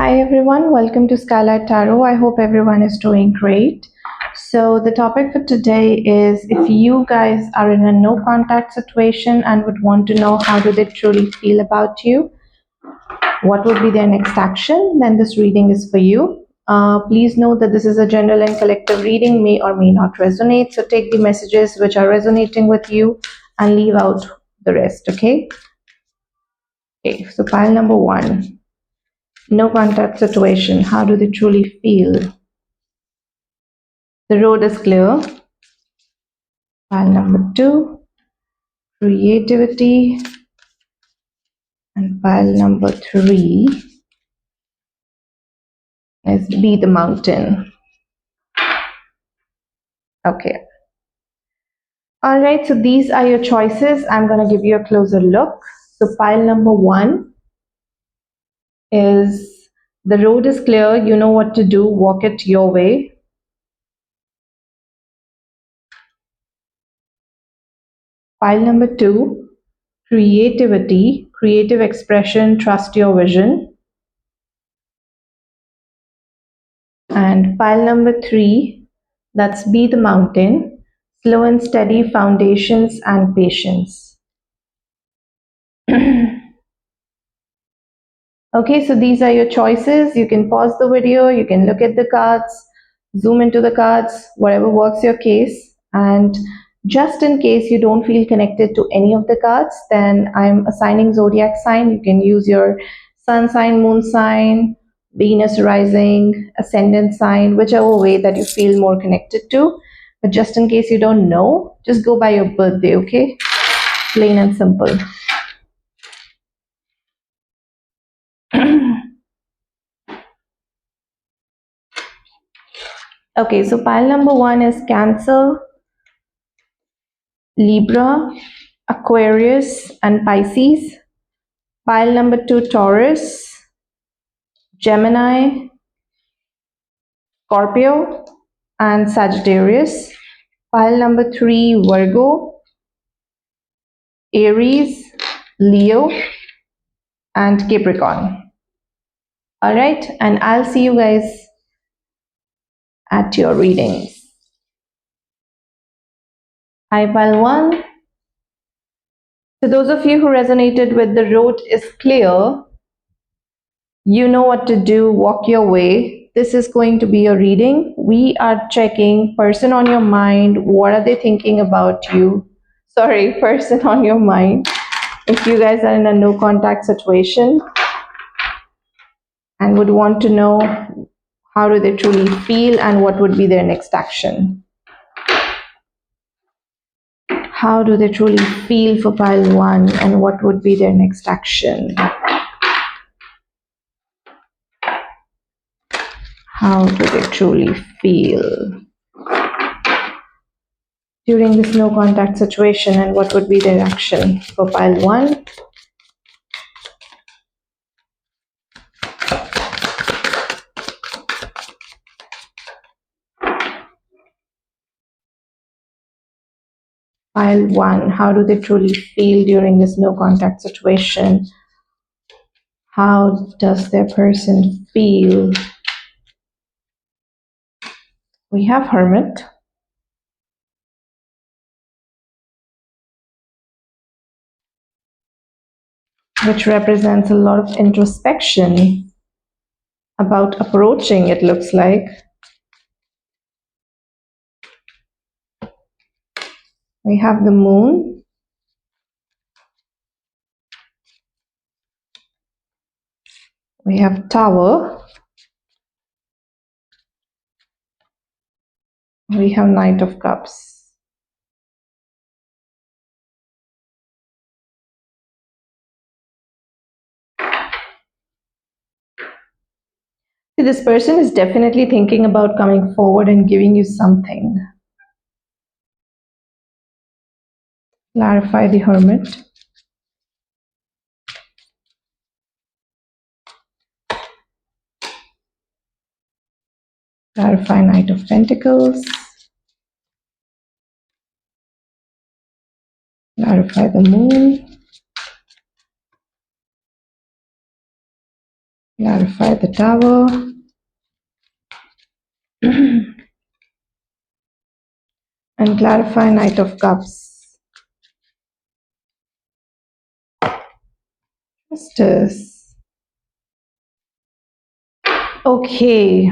Hi everyone, welcome to Skylight Tarot. I hope everyone is doing great. So, the topic for today is if you guys are in a no contact situation and would want to know how do they truly feel about you, what would be their next action, then this reading is for you. Please note that this is a general and collective reading, may or may not resonate. So, take the messages which are resonating with you and leave out the rest, okay? Okay, so pile number one. No contact situation. How do they truly feel? The road is clear. Pile number two, creativity. And pile number three is be the mountain. Okay. All right, so these are your choices. I'm going to give you a closer look. So pile number one is the road is clear. You know what to do. Walk it your way. Pile number two, creativity, creative expression, trust your vision. And pile number three, that's be the mountain, slow and steady foundations and patience. Okay, so these are your choices. You can pause the video, you can look at the cards, zoom into the cards, whatever works your case. And just in case you don't feel connected to any of the cards, then I'm assigning zodiac sign. You can use your sun sign, moon sign, Venus rising, ascendant sign, whichever way that you feel more connected to. But just in case you don't know, just go by your birthday, okay? Plain and simple. Okay, so pile number one is Cancer, Libra, Aquarius, and Pisces. Pile number two, Taurus, Gemini, Scorpio, and Sagittarius. Pile number three, Virgo, Aries, Leo, and Capricorn. All right, and I'll see you guys at your readings. Hi, pile one. So those of you who resonated with the road is clear, you know what to do, walk your way. This is going to be your reading. We are checking person on your mind. What are they thinking about you? Sorry, person on your mind. If you guys are in a no contact situation and would want to know how do they truly feel and what would be their next action. How do they truly feel for pile one and what would be their next action? How do they truly feel during this no contact situation and what would be their action for pile one? Pile one, how do they truly feel during this no contact situation? How does their person feel? We have Hermit. Which represents a lot of introspection about approaching, it looks like. We have the Moon. We have Tower. We have Knight of Cups. See, this person is definitely thinking about coming forward and giving you something. Clarify the Hermit. Clarify Knight of Pentacles. Clarify the Moon. Clarify the Tower. And clarify Knight of Cups. Justice. Okay.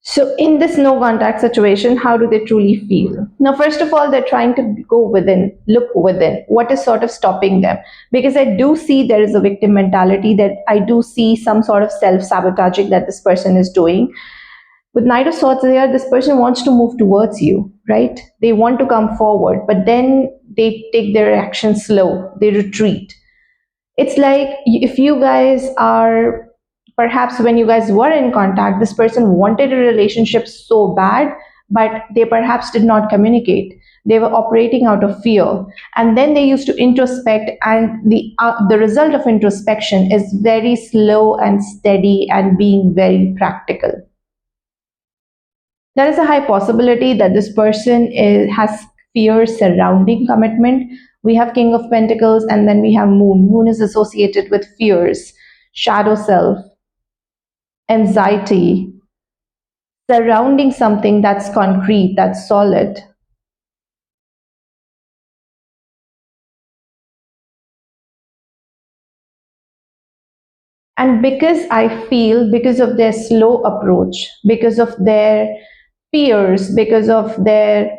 So, in this no contact situation, how do they truly feel? Now, first of all, they're trying to go within, look within. What is sort of stopping them? Because I do see there is a victim mentality, that I do see some sort of self sabotaging that this person is doing. With Knight of Swords here, this person wants to move towards you, right? They want to come forward, but then they take their action slow, they retreat. It's like if you guys are, perhaps when you guys were in contact, this person wanted a relationship so bad, but they perhaps did not communicate. They were operating out of fear, and then they used to introspect, and the result of introspection is very slow and steady and being very practical. There is a high possibility that this person has fear surrounding commitment. We have King of Pentacles and then we have Moon. Moon is associated with fears, shadow self, anxiety, surrounding something that's concrete, that's solid. And because I feel, because of their slow approach, because of their fears, because of their,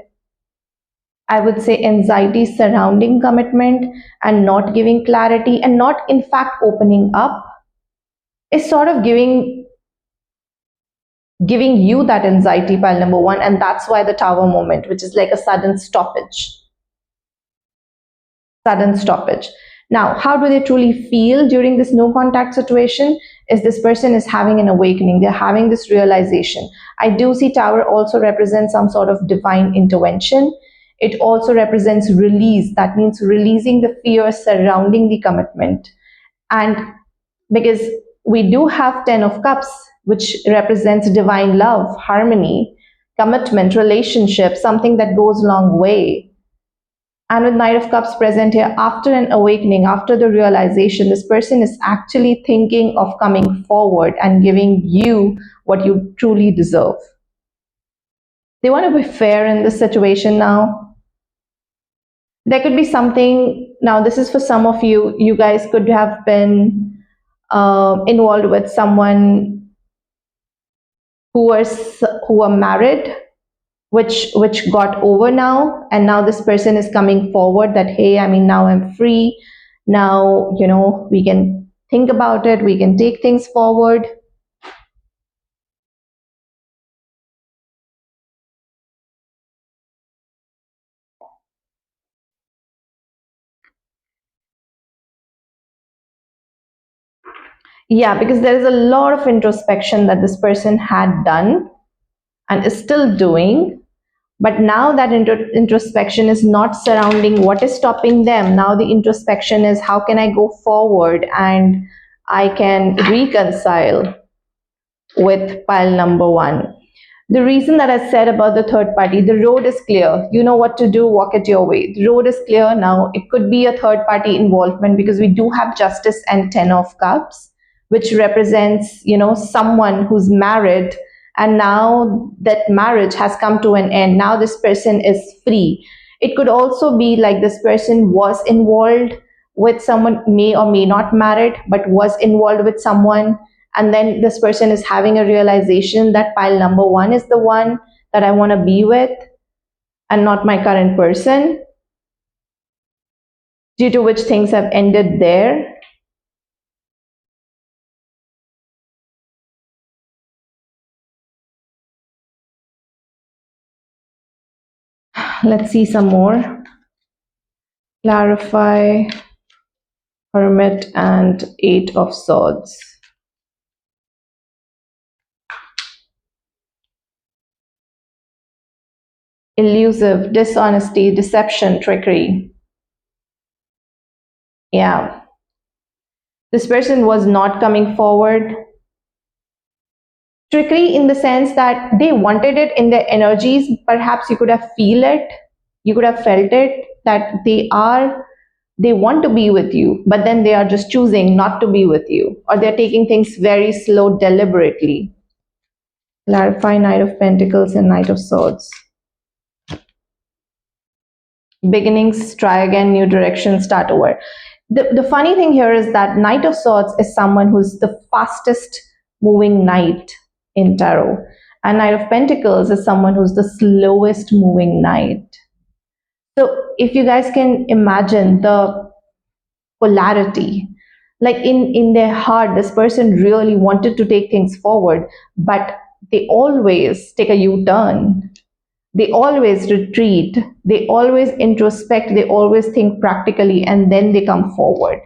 I would say, anxiety surrounding commitment and not giving clarity and not, in fact, opening up, is sort of giving you that anxiety, pile number one. And that's why the Tower moment, which is like a sudden stoppage. Now, how do they truly feel during this no contact situation? Is this person is having an awakening, they're having this realization. I do see Tower also represents some sort of divine intervention. It also represents release, that means releasing the fear surrounding the commitment. And because we do have 10 of cups, which represents divine love, harmony, commitment, relationship, something that goes a long way. And with Knight of Cups present here, after an awakening, after the realization, this person is actually thinking of coming forward and giving you what you truly deserve. They want to be fair in this situation now. There could be something, now this is for some of you, you guys could have been involved with someone who were married, which got over now, and now this person is coming forward that, hey, I mean, now I'm free, now, we can think about it, we can take things forward. Yeah, because there is a lot of introspection that this person had done and is still doing. But now that introspection is not surrounding what is stopping them. Now the introspection is, how can I go forward and I can reconcile with pile number one. The reason that I said about the third party, the road is clear. You know what to do, walk it your way. The road is clear now. It could be a third party involvement because we do have Justice and 10 of Cups, which represents, someone who's married, and now that marriage has come to an end. Now this person is free. It could also be like this person was involved with someone, may or may not married, but was involved with someone, and then this person is having a realization that pile number one is the one that I want to be with and not my current person, due to which things have ended there. Let's see some more. Clarify Hermit and Eight of Swords. Elusive, dishonesty, deception, trickery. Yeah. This person was not coming forward. Trickery in the sense that they wanted it in their energies. Perhaps you could have felt it, that they are they want to be with you, but then they are just choosing not to be with you, or they're taking things very slow deliberately. Clarify Knight of Pentacles and Knight of Swords. Beginnings, try again, new direction, start over. The funny thing here is that Knight of Swords is someone who's the fastest moving knight in tarot, and Knight of Pentacles is someone who's the slowest moving knight. So if you guys can imagine the polarity, like in their heart, this person really wanted to take things forward, but they always take a U-turn. They always retreat, they always introspect, they always think practically, and then they come forward.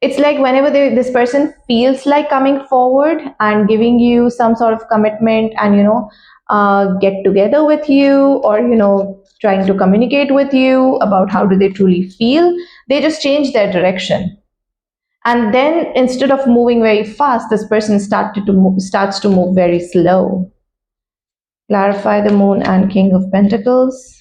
It's like whenever this person feels like coming forward and giving you some sort of commitment, and get together with you, or trying to communicate with you about how do they truly feel, they just change their direction. And then instead of moving very fast, this person starts to move very slow. Clarify the Moon and King of Pentacles.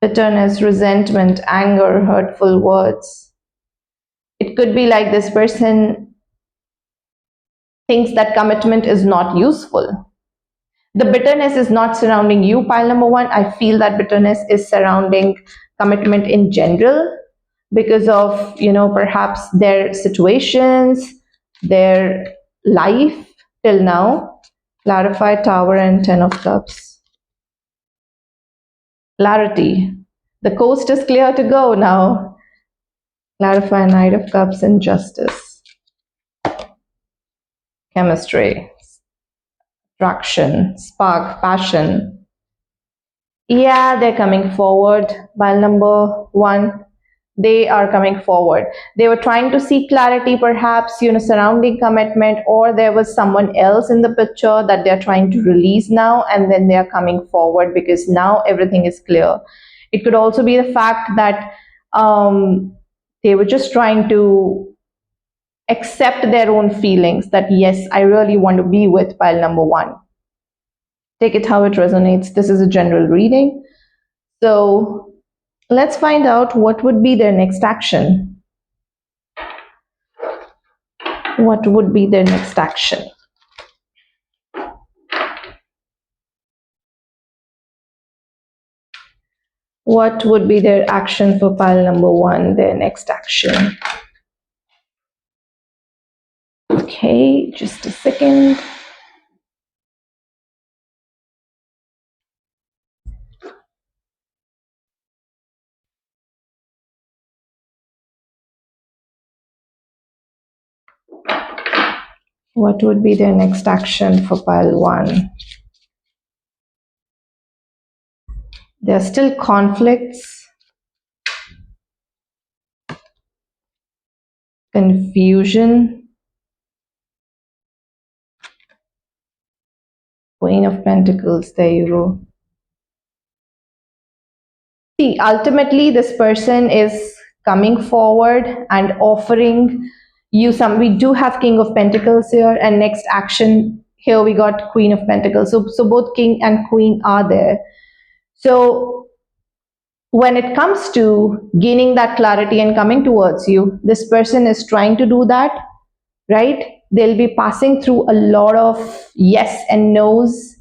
Bitterness, resentment, anger, hurtful words. It could be like this person thinks that commitment is not useful. The bitterness is not surrounding you, pile number one. I feel that bitterness is surrounding commitment in general, because of perhaps their situations, their life till now. Clarify Tower and Ten of Cups. Clarity. The coast is clear to go now. Clarify Knight of Cups and Justice. Chemistry. Attraction. Spark. Passion. Yeah, they're coming forward. Pile number one. They are coming forward. They were trying to seek clarity, perhaps, surrounding commitment, or there was someone else in the picture that they're trying to release now, and then they are coming forward because now everything is clear. It could also be the fact that they were just trying to accept their own feelings, that yes, I really want to be with pile number one. Take it how it resonates. This is a general reading. So let's find out what would be their next action. What would be their next action? What would be their action for pile number one, their next action? Okay, just a second. What would be their next action for pile one? There are still conflicts, confusion. Queen of Pentacles, there you go. See, ultimately, this person is coming forward and offering you some. We do have King of Pentacles here, and next action here we got Queen of Pentacles. So both King and Queen are there. So when it comes to gaining that clarity and coming towards you, this person is trying to do that, right? They'll be passing through a lot of yes and no's,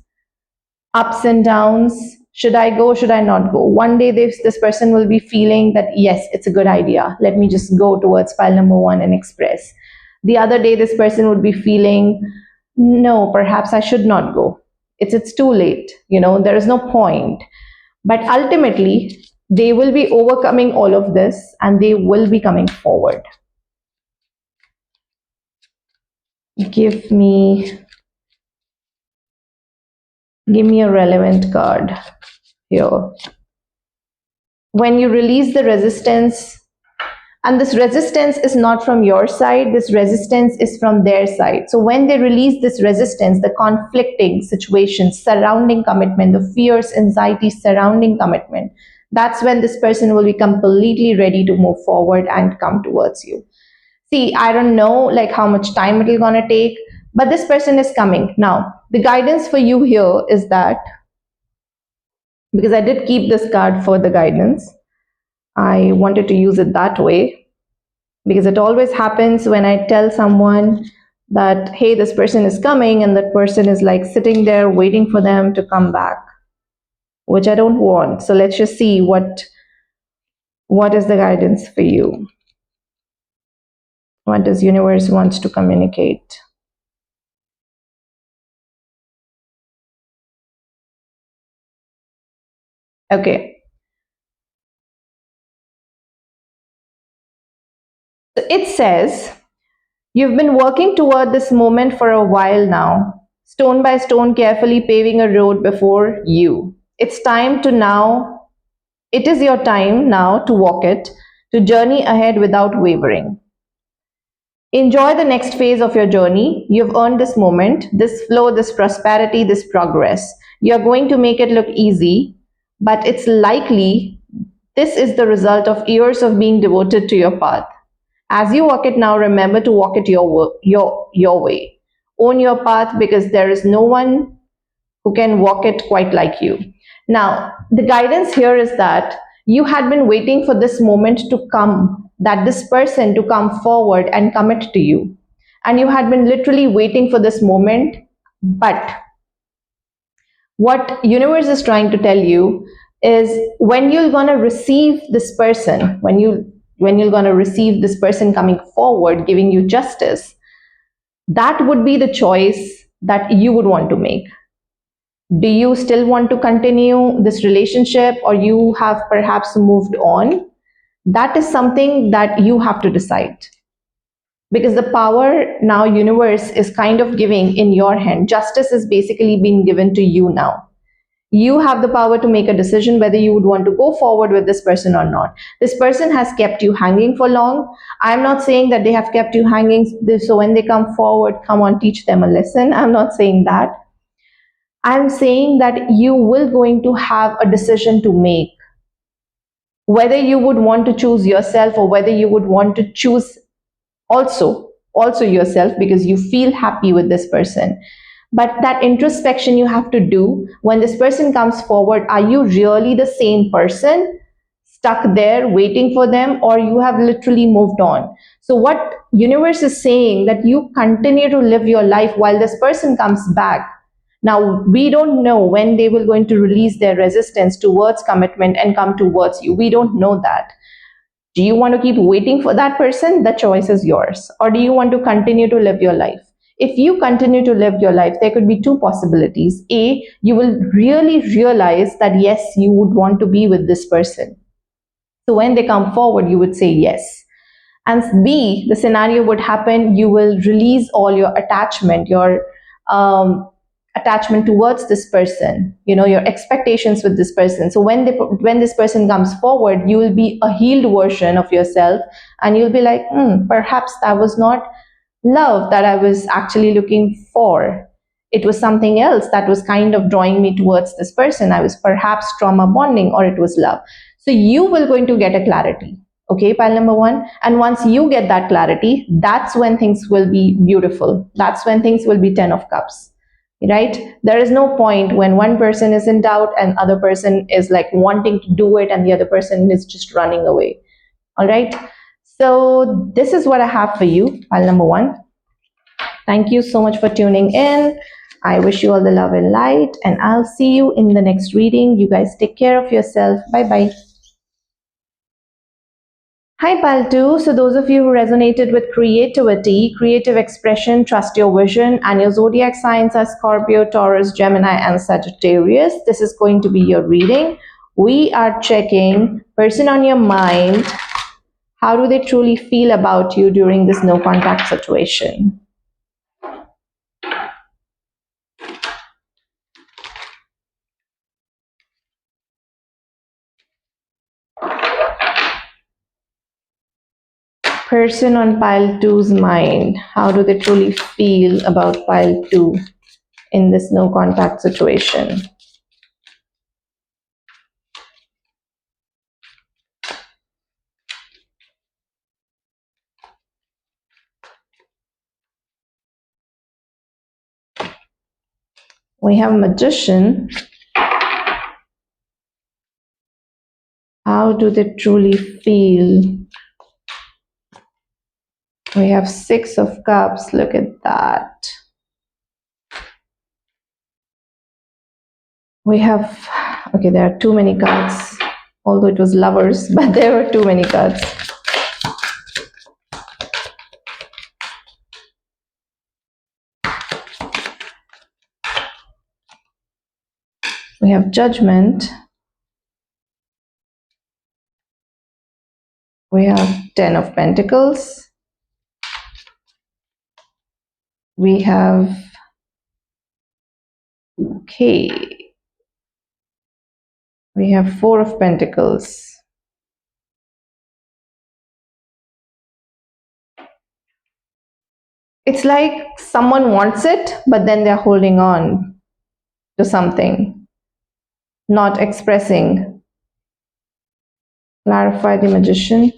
ups and downs. Should I go? Should I not go? One day this person will be feeling that, yes, it's a good idea. Let me just go towards pile number one and express. The other day, this person would be feeling, no, perhaps I should not go. It's too late. There is no point. But ultimately, they will be overcoming all of this and they will be coming forward. Give me a relevant card here. When you release the resistance, and this resistance is not from your side, this resistance is from their side. So when they release this resistance, the conflicting situations surrounding commitment, the fears, anxiety surrounding commitment, that's when this person will be completely ready to move forward and come towards you. See, I don't know like how much time it will gonna take, but this person is coming. Now, the guidance for you here is that, because I did keep this card for the guidance, I wanted to use it that way, because it always happens when I tell someone that, hey, this person is coming, and that person is like sitting there waiting for them to come back, which I don't want. So let's just see what is the guidance for you. What does universe wants to communicate? Okay. So it says, you've been working toward this moment for a while now, stone by stone, carefully paving a road before you. It's time to now, it is your time now to walk it, to journey ahead without wavering. Enjoy the next phase of your journey. You've earned this moment, this flow, this prosperity, this progress. You're going to make it look easy, but it's likely this is the result of years of being devoted to your path. As you walk it now, remember to walk it your way. Own your path, because there is no one who can walk it quite like you. Now, the guidance here is that you had been waiting for this moment to come, that this person to come forward and commit to you. And you had been literally waiting for this moment. But what universe is trying to tell you is, when you're going to receive this person, when you're going to receive this person coming forward giving you justice, that would be the choice that you would want to make. Do you still want to continue this relationship, or you have perhaps moved on? That is something that you have to decide, because the power now universe is kind of giving in your hand. Justice is basically being given to you now. You have the power to make a decision whether you would want to go forward with this person or not. This person has kept you hanging for long. I'm not saying that they have kept you hanging so when they come forward, come on, teach them a lesson. I'm not saying that. I'm saying that you will going to have a decision to make, whether you would want to choose yourself, or whether you would want to choose also yourself, because you feel happy with this person. But that introspection you have to do when this person comes forward, are you really the same person stuck there waiting for them, or you have literally moved on? So what universe is saying, that you continue to live your life while this person comes back. Now, we don't know when they will going to release their resistance towards commitment and come towards you. We don't know that. Do you want to keep waiting for that person? The choice is yours. Or do you want to continue to live your life? If you continue to live your life, there could be two possibilities. A, you will really realize that yes, you would want to be with this person. So when they come forward, you would say yes. And B, the scenario would happen, you will release all your attachment, your attachment towards this person, your expectations with this person. So when this person comes forward, you will be a healed version of yourself, and you'll be like, perhaps that was not love that I was actually looking for. It was something else that was kind of drawing me towards this person. I was perhaps trauma bonding, or it was love. So you will going to get a clarity. Okay, pile number one. And once you get that clarity, that's when things will be beautiful. That's when things will be 10 of cups. Right? There is no point when one person is in doubt and other person is like wanting to do it and the other person is just running away. All right. So this is what I have for you, pile number one. Thank you so much for tuning in. I wish you all the love and light, and I'll see you in the next reading. You guys take care of yourself. Bye bye. Hi, Paltu. So, those of you who resonated with creativity, creative expression, trust your vision, and your zodiac signs are Scorpio, Taurus, Gemini, and Sagittarius, this is going to be your reading. We are checking person on your mind. How do they truly feel about you during this no contact situation? Person on pile two's mind. How do they truly feel about pile two in this no contact situation? We have Magician. How do they truly feel? We have Six of Cups. Look at that. We have, okay, there are too many cards, although it was Lovers, but there were too many cards. We have Judgment. We have Ten of Pentacles. We have, okay, we have Four of Pentacles. It's like someone wants it, but then they're holding on to something, not expressing. Clarify the Magician.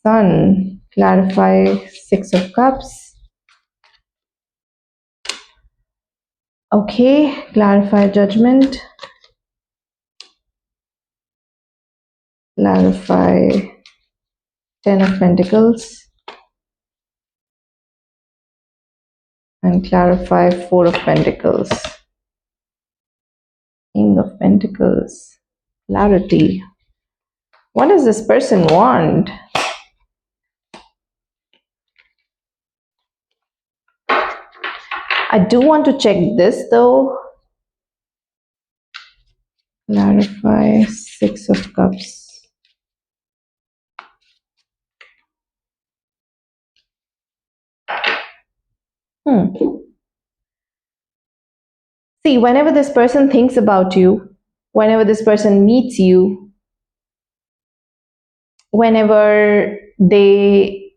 Sun. Clarify Six of Cups. Okay, clarify Judgment. Clarify Ten of Pentacles. And clarify Four of Pentacles. King of Pentacles. Clarity. What does this person want? I do want to check this though. Clarify Six of Cups. See, whenever this person thinks about you, whenever this person meets you, whenever they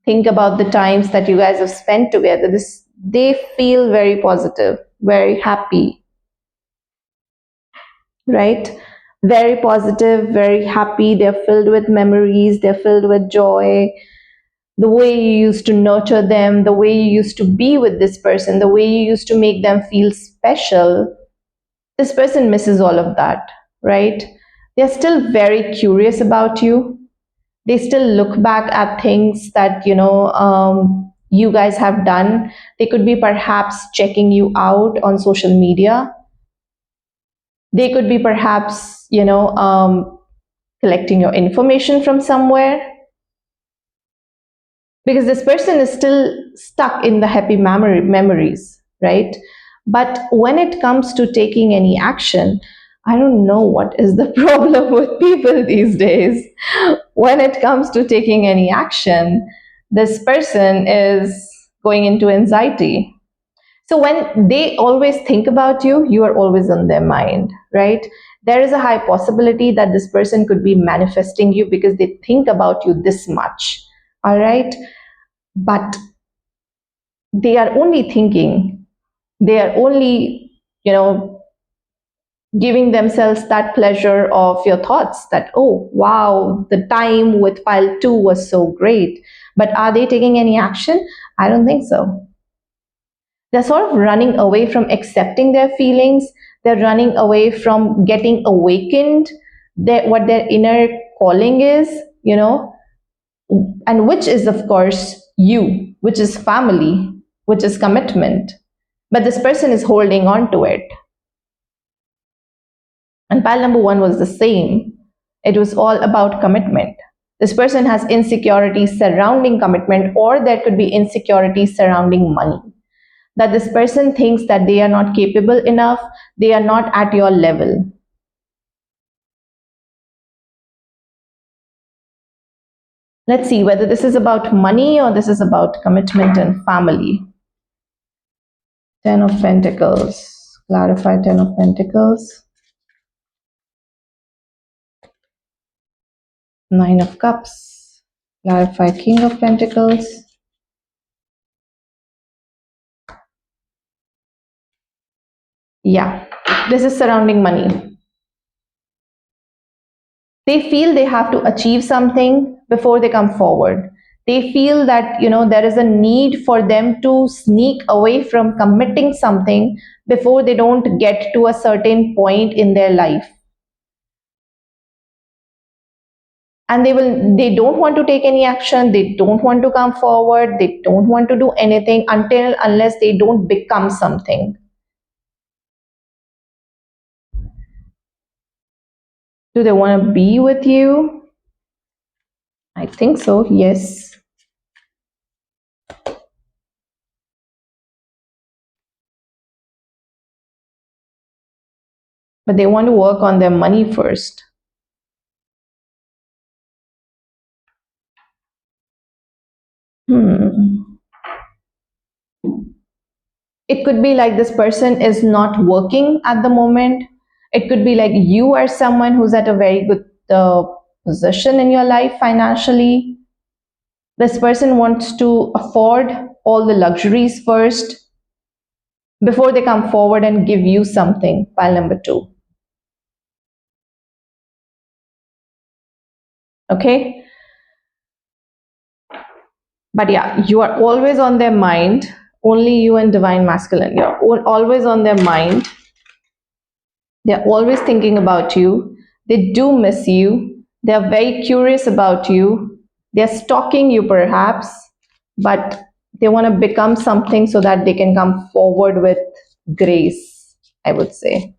think about the times that you guys have spent together, they feel very positive, very happy, right? Very positive, very happy. They're filled with memories, they're filled with joy. The way you used to nurture them, the way you used to be with this person, the way you used to make them feel special, this person misses all of that, right? They're still very curious about you. They still look back at things that, you guys have done. They could be perhaps checking you out on social media. They could be perhaps, collecting your information from somewhere, because this person is still stuck in the happy memories, right? But when it comes to taking any action, I don't know what is the problem with people these days. When it comes to taking any action, this person is going into anxiety. So when they always think about you, you are always on their mind, right? There is a high possibility that this person could be manifesting you because they think about you this much, all right? But they are only thinking, they are only, giving themselves that pleasure of your thoughts that, oh, wow, the time with pile 2 was so great. But are they taking any action? I don't think so. They're sort of running away from accepting their feelings. They're running away from getting awakened, what their inner calling is, and which is, of course, you, which is family, which is commitment. But this person is holding on to it. And pile number 1 was the same. It was all about commitment. This person has insecurities surrounding commitment, or there could be insecurities surrounding money. That this person thinks that they are not capable enough, they are not at your level. Let's see whether this is about money or this is about commitment and family. Ten of Pentacles. Clarify Ten of Pentacles. Nine of Cups. Clarify King of Pentacles. Yeah, this is surrounding money. They feel they have to achieve something before they come forward. They feel that, there is a need for them to sneak away from committing something before they don't get to a certain point in their life. And they don't want to take any action, they don't want to come forward, they don't want to do anything unless they don't become something. Do they want to be with you? I think so, yes. But they want to work on their money first. Hmm. It could be like this person is not working at the moment. It could be like you are someone who's at a very good position in your life financially. This person wants to afford all the luxuries first before they come forward and give you something. Pile number two. Okay. But yeah, you are always on their mind. Only you and divine masculine. You're always on their mind. They're always thinking about you. They do miss you. They're very curious about you. They're stalking you perhaps, but they want to become something so that they can come forward with grace, I would say.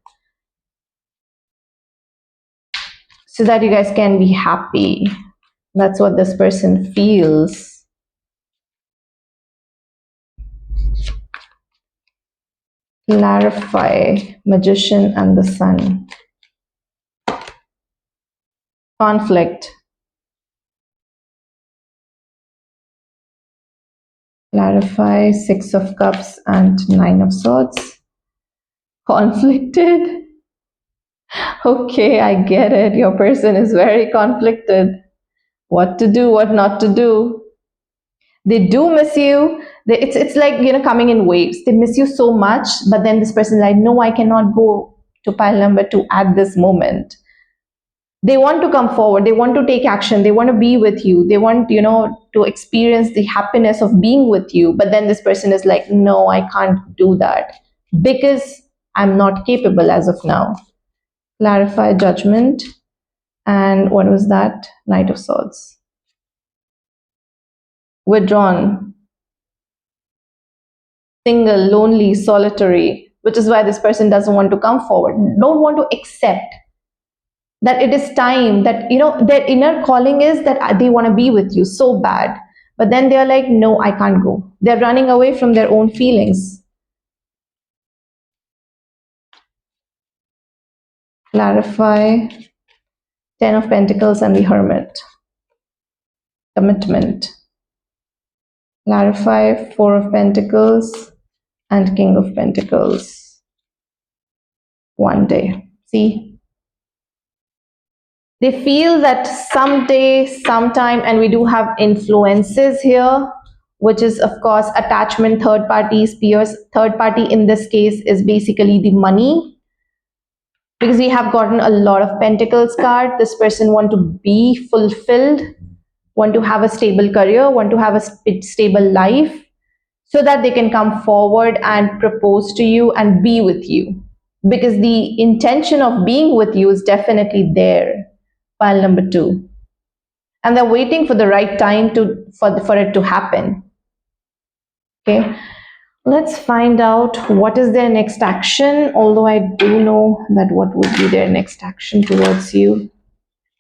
So that you guys can be happy. That's what this person feels. Clarify, Magician and the Sun. Conflict. Clarify, Six of Cups and Nine of Swords. Conflicted. Okay, I get it. Your person is very conflicted. What to do, what not to do. They do miss you. It's like, coming in waves. They miss you so much, but then this person is like, no, I cannot go to pile number two at this moment. They want to come forward. They want to take action. They want to be with you. They want, to experience the happiness of being with you. But then this person is like, no, I can't do that because I'm not capable as of now. Clarify, Judgment. And what was that? Knight of Swords. Withdrawn, single, lonely, solitary, which is why this person doesn't want to come forward, don't want to accept that it is time, that, their inner calling is that they want to be with you so bad. But then they're like, no, I can't go. They're running away from their own feelings. Clarify, Ten of Pentacles and the Hermit. Commitment. Clarify, Four of Pentacles and King of Pentacles. One day. See? They feel that someday, sometime, and we do have influences here, which is, of course, attachment, third parties, peers. Third party in this case is basically the money, because we have gotten a lot of Pentacles card. This person want to be fulfilled, want to have a stable career, want to have a stable life, so that they can come forward and propose to you and be with you, because the intention of being with you is definitely there. Pile number two. And they're waiting for the right time for it to happen. Okay, let's find out what is their next action, although I do know that what would be their next action towards you.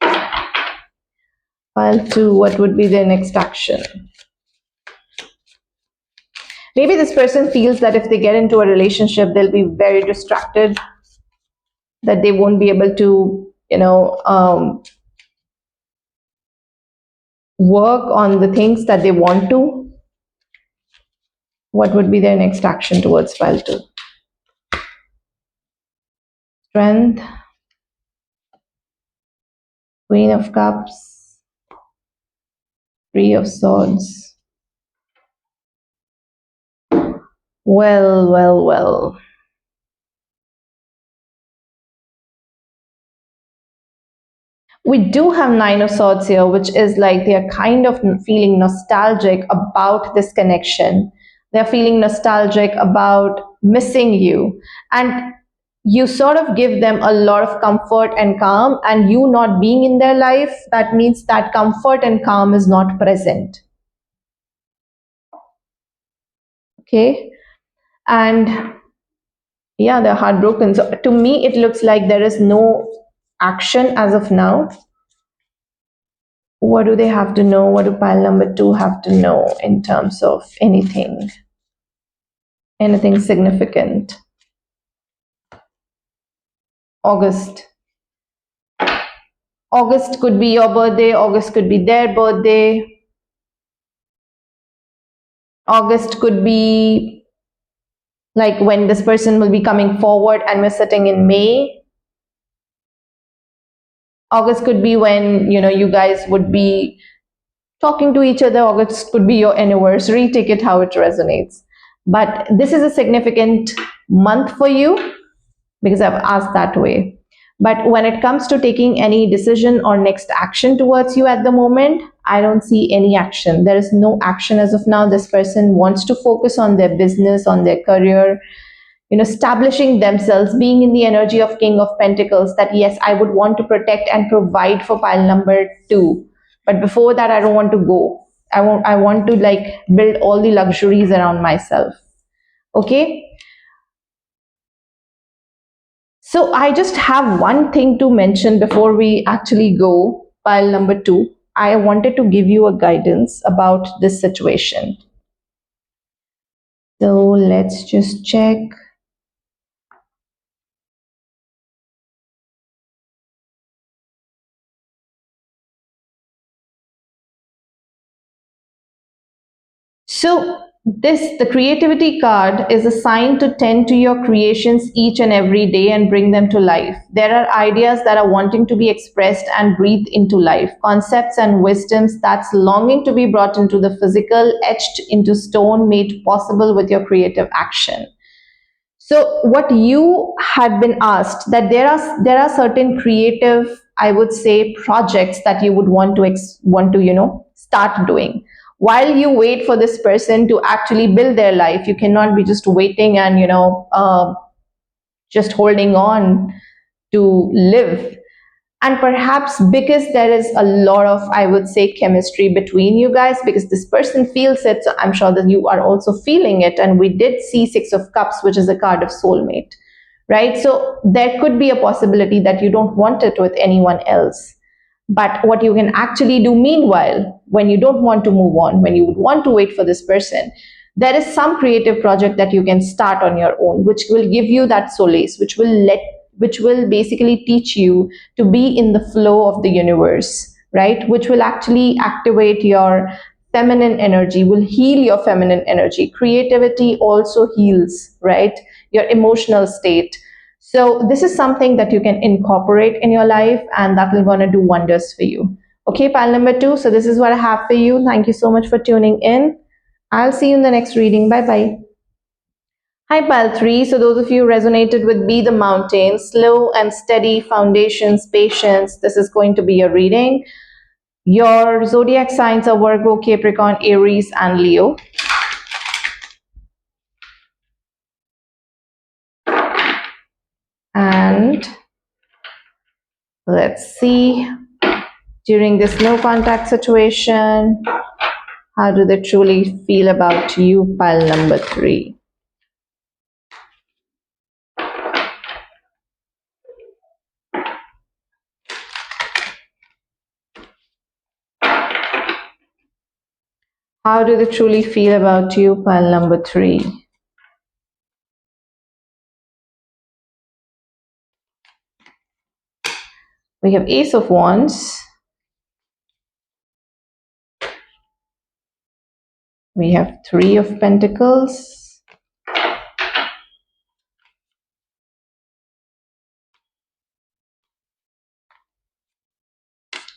Pile two, what would be their next action? Maybe this person feels that if they get into a relationship, they'll be very distracted, that they won't be able to, work on the things that they want to. What would be their next action towards pile two? Strength, Queen of Cups, Three of Swords. Well, well, well. We do have Nine of Swords here, which is like they are kind of feeling nostalgic about this connection. They're feeling nostalgic about missing you. And you sort of give them a lot of comfort and calm, and you not being in their life, that means that comfort and calm is not present. Okay. And yeah, they're heartbroken. So to me, it looks like there is no action as of now. What do they have to know? What do pile number two have to know in terms of anything significant? August. August could be your birthday. August could be their birthday. August could be like when this person will be coming forward and we're sitting in May. August could be when, you guys would be talking to each other. August could be your anniversary. Take it how it resonates. But this is a significant month for you because I've asked that way. But when it comes to taking any decision or next action towards you at the moment, I don't see any action. There is no action as of now. This person wants to focus on their business, on their career, establishing themselves, being in the energy of King of Pentacles, that yes, I would want to protect and provide for pile number two. But before that, I don't want to go. I want to like build all the luxuries around myself. Okay. So I just have one thing to mention before we actually go pile number two. I wanted to give you a guidance about this situation. So let's just check. So the creativity card is a sign to tend to your creations each and every day and bring them to life. There are ideas that are wanting to be expressed and breathed into life, concepts and wisdoms that's longing to be brought into the physical, etched into stone, made possible with your creative action. So what you had been asked, that there are certain creative, I would say, projects that you would want to start doing. While you wait for this person to actually build their life, you cannot be just waiting and just holding on to live. And perhaps because there is a lot of, I would say, chemistry between you guys, because this person feels it, so I'm sure that you are also feeling it. And we did see Six of Cups, which is a card of soulmate, right? So there could be a possibility that you don't want it with anyone else. But what you can actually do meanwhile, when you don't want to move on, when you would want to wait for this person, there is some creative project that you can start on your own, which will give you that solace, which will basically teach you to be in the flow of the universe, right? Which will actually activate your feminine energy, will heal your feminine energy. Creativity also heals, right? Your emotional state. So this is something that you can incorporate in your life, and that will gonna do wonders for you. Okay, pile number two. So this is what I have for you. Thank you so much for tuning in. I'll see you in the next reading. Bye bye. Hi, pile three. So those of you who resonated with Be the Mountain, slow and steady foundations, patience. This is going to be your reading. Your zodiac signs are Virgo, Capricorn, Aries, and Leo. And let's see, during this no contact situation, how do they truly feel about you, pile number three? How do they truly feel about you, pile number three? We have Ace of Wands. We have Three of Pentacles.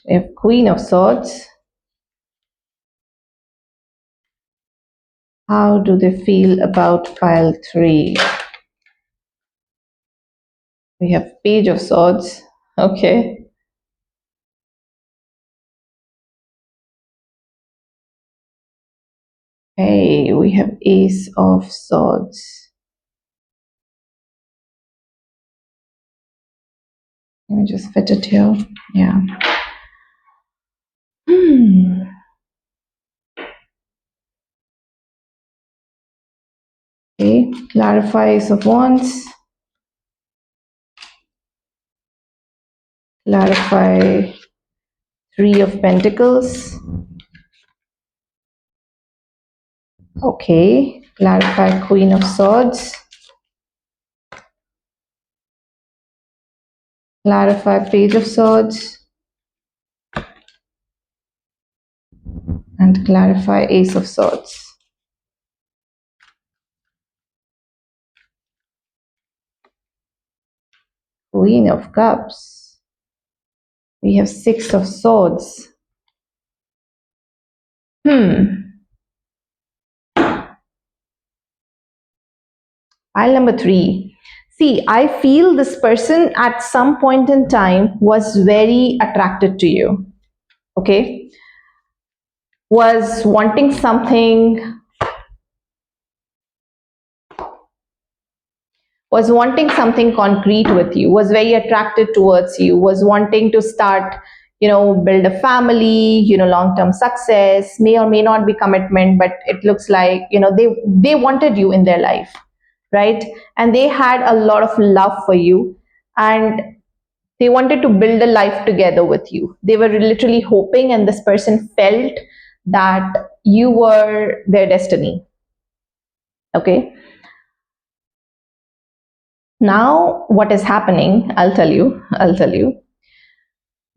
We have Queen of Swords. How do they feel about pile three? We have Page of Swords. Okay. Okay, we have Ace of Swords. Let me just fit it here. Yeah. Okay, clarify Ace of Wands. Clarify Three of Pentacles. Okay, clarify Queen of Swords. Clarify Page of Swords. And clarify Ace of Swords. Queen of Cups. We have Six of Swords. Pile number 3. See, I feel this person at some point in time was very attracted to you. Okay? Was wanting something, concrete with you, was very attracted towards you, was wanting to start, build a family, long-term success, may or may not be commitment, but it looks like, they wanted you in their life, right? And they had a lot of love for you, and they wanted to build a life together with you. They were literally hoping, and this person felt that you were their destiny. Okay. Now, what is happening? I'll tell you.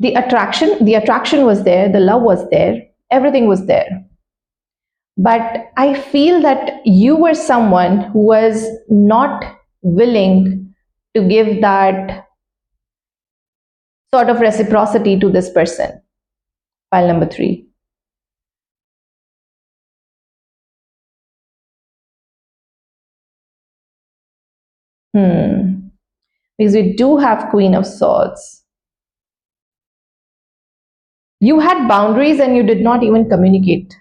The attraction was there, the love was there, everything was there. But I feel that you were someone who was not willing to give that sort of reciprocity to this person. File number 3. Because we do have Queen of Swords. You had boundaries and you did not even communicate.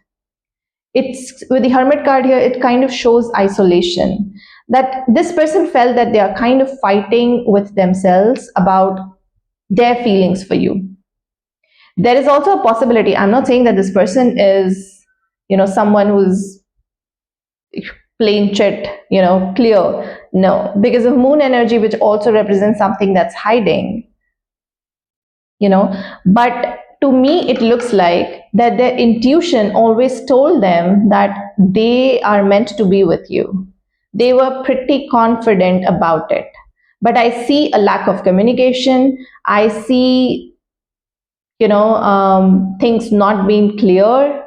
It's with the Hermit card here, it kind of shows isolation. That this person felt that they are kind of fighting with themselves about their feelings for you. There is also a possibility, I'm not saying that this person is, someone who's plain chit, clear. No, because of Moon energy, which also represents something that's hiding, but to me it looks like that their intuition always told them that they are meant to be with you. They were pretty confident about it, but I see a lack of communication. I see, things not being clear.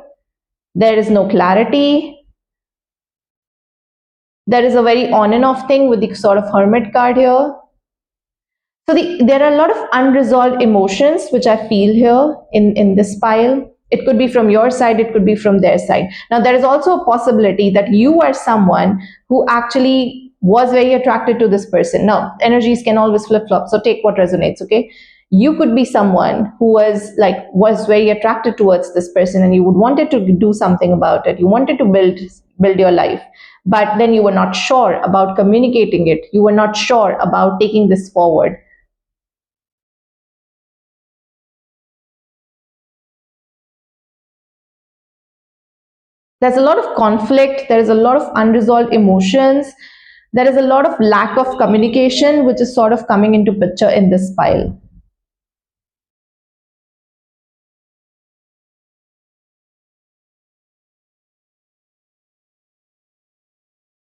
There is no clarity. There is a very on and off thing with the sort of Hermit card here. So there are a lot of unresolved emotions which I feel here in this pile. It could be from your side, it could be from their side. Now, there is also a possibility that you are someone who actually was very attracted to this person. Now, energies can always flip-flop, so take what resonates, okay? You could be someone who was very attracted towards this person, and you would wanted to do something about it. You wanted to build your life, but then you were not sure about communicating it. You were not sure about taking this forward. There's a lot of conflict, there is a lot of unresolved emotions, there is a lot of lack of communication, which is sort of coming into picture in this pile.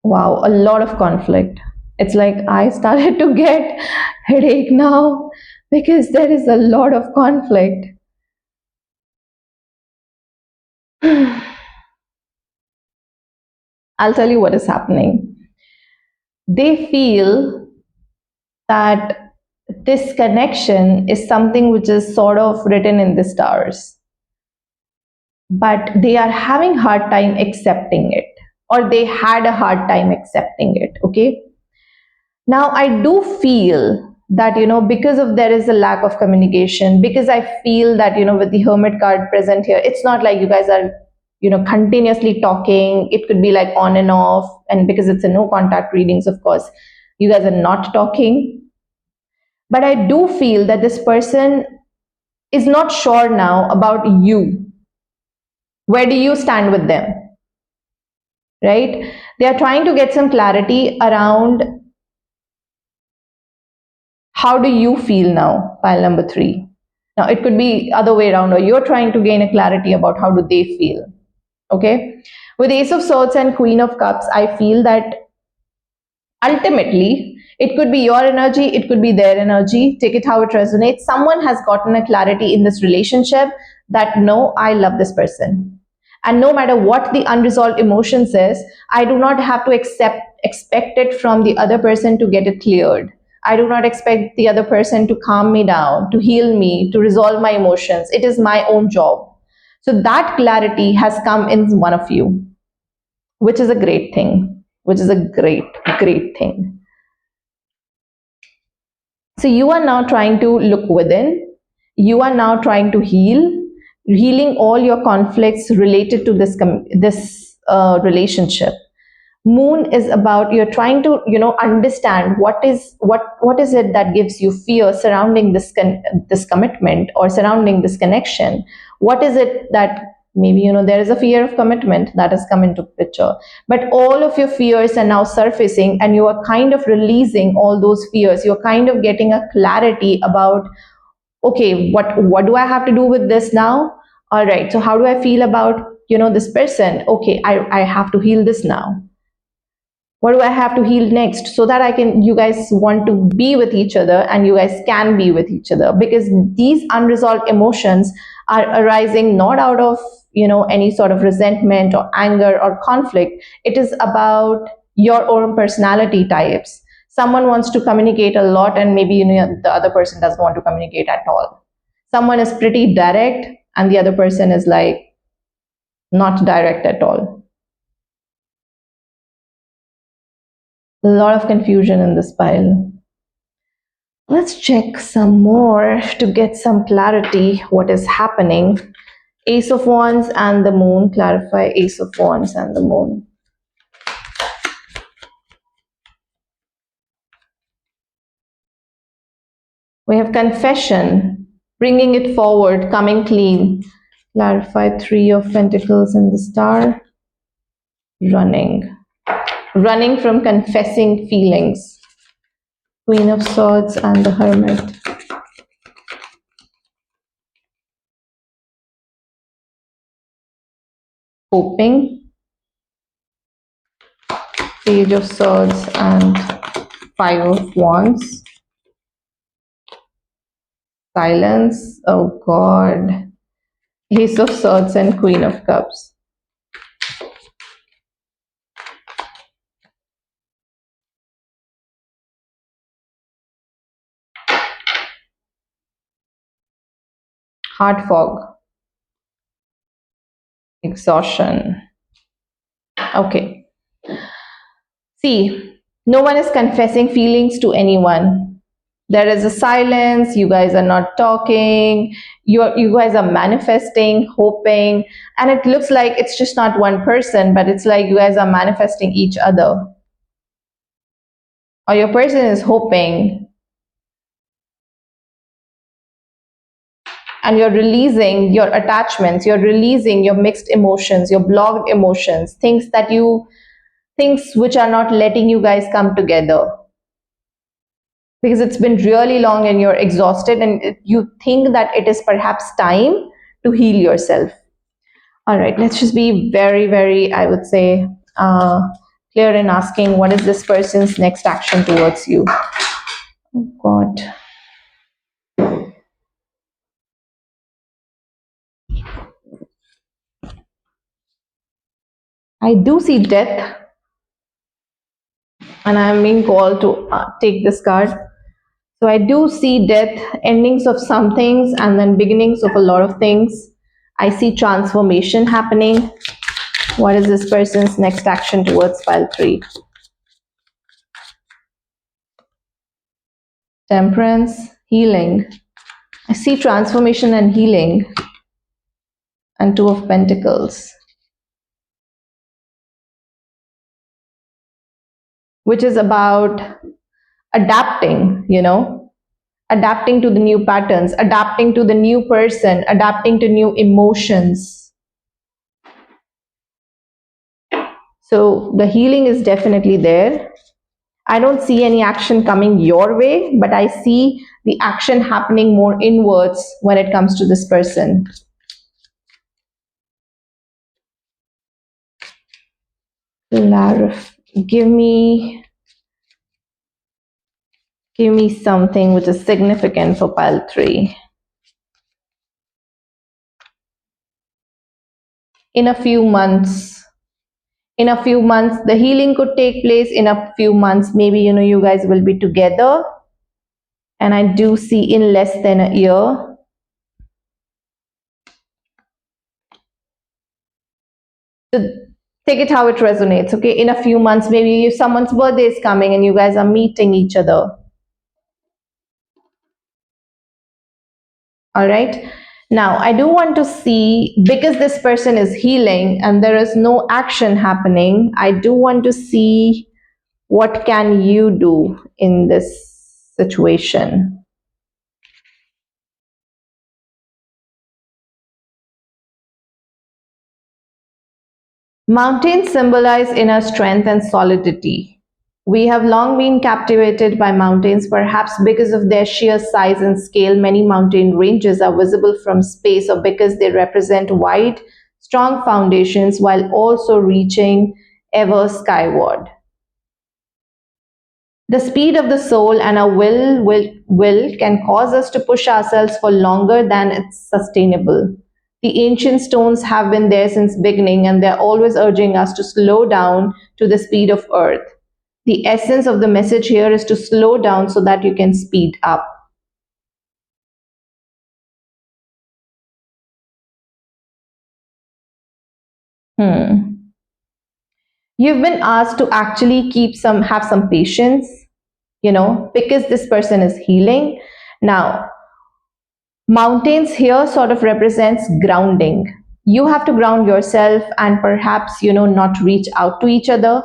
Wow, a lot of conflict. It's like I started to get headache now because there is a lot of conflict. I'll tell you what is happening. They feel that this connection is something which is sort of written in the stars, but they are having hard time accepting it, or they had a hard time accepting it. Okay, now I do feel that, because of there is a lack of communication, because I feel that, with the Hermit card present here, it's not like you guys are continuously talking. It could be like on and off, and because it's a no contact readings, of course, you guys are not talking. But I do feel that this person is not sure now about you. Where do you stand with them, right? They are trying to get some clarity around how do you feel now, pile number 3. Now it could be other way around, or you're trying to gain a clarity about how do they feel. Okay, with Ace of Swords and Queen of Cups, I feel that ultimately it could be your energy, it could be their energy. Take it how it resonates. Someone has gotten a clarity in this relationship that no, I love this person, and no matter what the unresolved emotions is, I do not have to expect it from the other person to get it cleared. I do not expect the other person to calm me down, to heal me, to resolve my emotions. It is my own job. So that clarity has come in one of you, which is a great thing, which is a great thing. So you are now trying to look within. You are now trying to healing all your conflicts related to this relationship. Moon is about, you're trying to understand what is it that gives you fear surrounding this commitment or surrounding this connection. What is it that maybe there is a fear of commitment that has come into picture, but all of your fears are now surfacing, and you are kind of releasing all those fears. You're kind of getting a clarity about, okay, what do I have to do with this now? All right, so how do I feel about this person? Okay, I have to heal this now. What do I have to heal next, so that you guys want to be with each other, and you guys can be with each other, because these unresolved emotions are arising not out of any sort of resentment or anger or conflict. It is about your own personality types. Someone wants to communicate a lot, and maybe the other person doesn't want to communicate at all. Someone is pretty direct, and the other person is like not direct at all. A lot of confusion in this pile. Let's check some more to get some clarity what is happening. Ace of Wands and the Moon. Clarify Ace of Wands and the Moon. We have confession, bringing it forward, coming clean. Clarify Three of Pentacles and the Star. Running from confessing feelings. Queen of Swords and the Hermit. Hoping. Page of Swords and Five of Wands. Silence. Oh God. Ace of Swords and Queen of Cups. Heart fog. Exhaustion. Okay. See, no one is confessing feelings to anyone. There is a silence. You guys are not talking. You guys are manifesting, hoping, and it looks like it's just not one person, but it's like you guys are manifesting each other. Or your person is hoping, and you're releasing your attachments, you're releasing your mixed emotions, your blocked emotions, things which are not letting you guys come together, because it's been really long and you're exhausted, and you think that it is perhaps time to heal yourself. All right, let's just be very, very, I would say, clear in asking, what is this person's next action towards you? Oh God. I do see death, and I'm being called to take this card. So I do see death, endings of some things, and then beginnings of a lot of things. I see transformation happening. What is this person's next action towards pile 3? Temperance, healing. I see transformation and healing. And Two of Pentacles. which is about adapting, adapting to the new patterns, adapting to the new person, adapting to new emotions. So the healing is definitely there. I don't see any action coming your way, but I see the action happening more inwards when it comes to this person. Give me give me something which is significant for pile 3. In a few months, the healing could take place in a few months. Maybe you guys will be together, and I do see in less than a year. So take it how it resonates. Okay, in a few months, maybe someone's birthday is coming and you guys are meeting each other. All right, now I do want to see, because this person is healing and there is no action happening, I do want to see what can you do in this situation. Mountains symbolize inner strength and solidity. We have long been captivated by mountains, perhaps because of their sheer size and scale. Many mountain ranges are visible from space, or because they represent wide, strong foundations while also reaching ever skyward. The speed of the soul and our will can cause us to push ourselves for longer than it's sustainable. The ancient stones have been there since beginning, and they're always urging us to slow down to the speed of earth. The essence of the message here is to slow down so that you can speed up. You've been asked to actually have some patience, because this person is healing. Now, mountains here sort of represents grounding. You have to ground yourself and perhaps, not reach out to each other,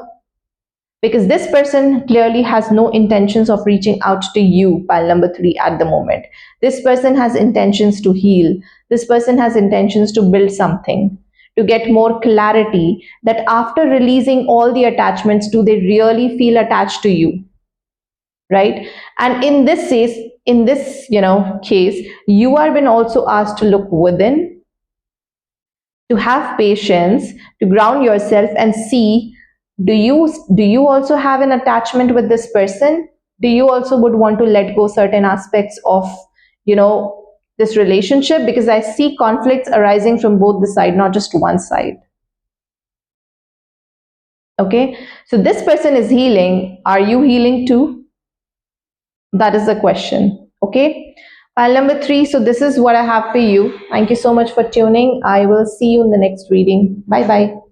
because this person clearly has no intentions of reaching out to you, pile number 3, at the moment. This person has intentions to heal. This person has intentions to build something, to get more clarity that after releasing all the attachments, do they really feel attached to you? Right? And in this case, you are been also asked to look within, to have patience, to ground yourself and see, do you also have an attachment with this person? Do you also would want to let go certain aspects of you know this relationship? Because I see conflicts arising from both the side, not just one side. Okay, so this person is healing. Are you healing too? That is the question. Okay, pile number 3. So this is what I have for you. Thank you so much for tuning. I will see you in the next reading. Bye bye.